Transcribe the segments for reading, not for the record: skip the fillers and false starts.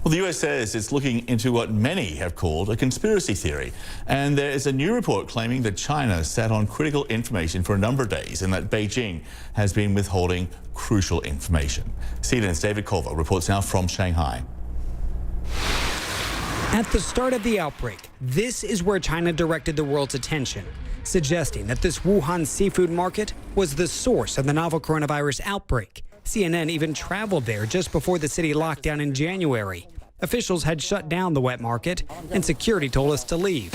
Well, the US says it's looking into what many have called a conspiracy theory. And there is a new report claiming that China sat on critical information for a number of days and that Beijing has been withholding crucial information. CNN's David Culver reports now from Shanghai. At the start of the outbreak, this is where China directed the world's attention, suggesting that this Wuhan seafood market was the source of the novel coronavirus outbreak. CNN even traveled there just before the city locked down in January. Officials had shut down the wet market, and security told us to leave.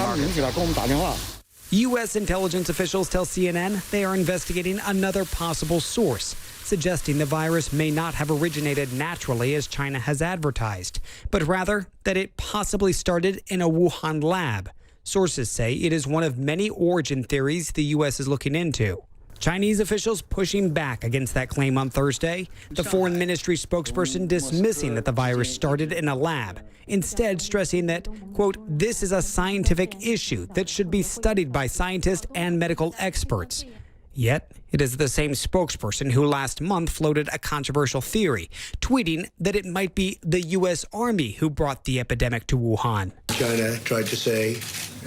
U.S. intelligence officials tell CNN they are investigating another possible source, suggesting the virus may not have originated naturally as China has advertised, but rather that it possibly started in a Wuhan lab. Sources say it is one of many origin theories the U.S. is looking into. Chinese officials pushing back against that claim on Thursday. The foreign ministry spokesperson dismissing that the virus started in a lab, instead stressing that, quote, this is a scientific issue that should be studied by scientists and medical experts. Yet, it is the same spokesperson who last month floated a controversial theory, tweeting that it might be the U.S. Army who brought the epidemic to Wuhan. China tried to say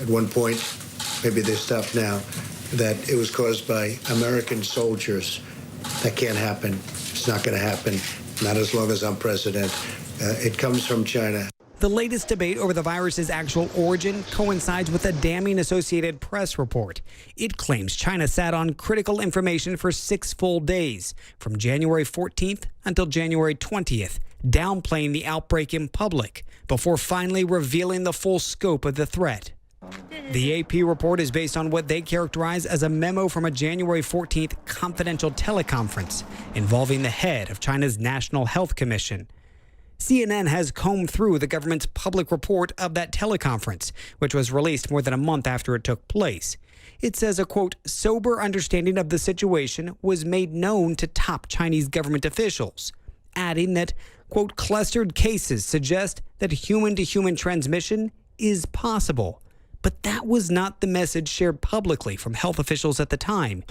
at one point, maybe they stopped now, that it was caused by American soldiers. That can't happen. It's not going to happen. Not as long as I'm president. It comes from China. The latest debate over the virus's actual origin coincides with a damning Associated Press report. It claims China sat on critical information for 6 full days, from January 14th until January 20th, downplaying the outbreak in public, before finally revealing the full scope of the threat. The AP report is based on what they characterize as a memo from a January 14th confidential teleconference involving the head of China's National Health Commission. CNN has combed through the government's public report of that teleconference, which was released more than a month after it took place. It says a, quote, sober understanding of the situation was made known to top Chinese government officials, adding that, quote, clustered cases suggest that human-to-human transmission is possible. But that was not the message shared publicly from health officials at the time.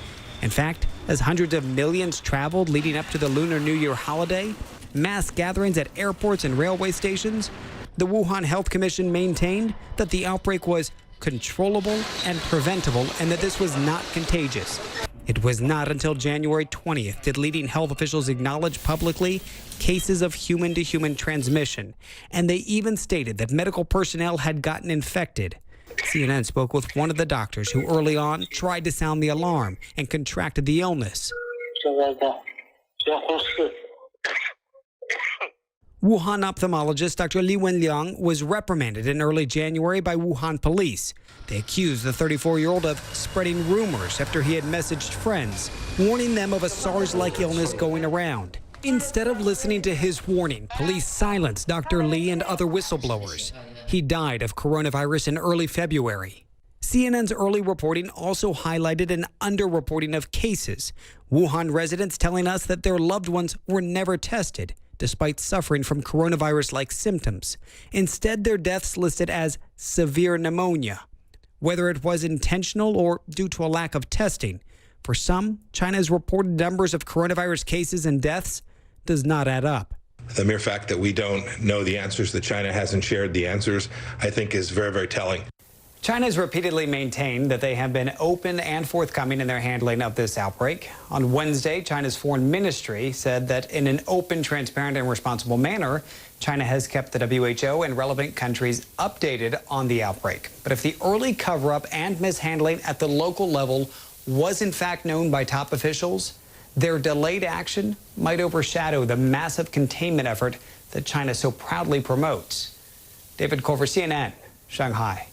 In fact, as hundreds of millions traveled leading up to the Lunar New Year holiday, mass gatherings at airports and railway stations, the Wuhan Health Commission maintained that the outbreak was controllable and preventable and that this was not contagious. It was not until January 20th did leading health officials acknowledge publicly cases of human-to-human transmission, and they even stated that medical personnel had gotten infected. CNN spoke with one of the doctors who early on tried to sound the alarm and contracted the illness. Wuhan ophthalmologist Dr. Li Wenliang was reprimanded in early January by Wuhan police. They accused the 34-year-old of spreading rumors after he had messaged friends, warning them of a SARS-like illness going around. Instead of listening to his warning, police silenced Dr. Li and other whistleblowers. He died of coronavirus in early February. CNN's early reporting also highlighted an underreporting of cases. Wuhan residents telling us that their loved ones were never tested, despite suffering from coronavirus-like symptoms. Instead, their deaths listed as severe pneumonia. Whether it was intentional or due to a lack of testing, for some, China's reported numbers of coronavirus cases and deaths does not add up. The mere fact that we don't know the answers, that China hasn't shared the answers, I think is very, very telling. China has repeatedly maintained that they have been open and forthcoming in their handling of this outbreak. On Wednesday, China's foreign ministry said that in an open, transparent, and responsible manner, China has kept the WHO and relevant countries updated on the outbreak. But if the early cover-up and mishandling at the local level was in fact known by top officials, their delayed action might overshadow the massive containment effort that China so proudly promotes. David Culver, CNN, Shanghai.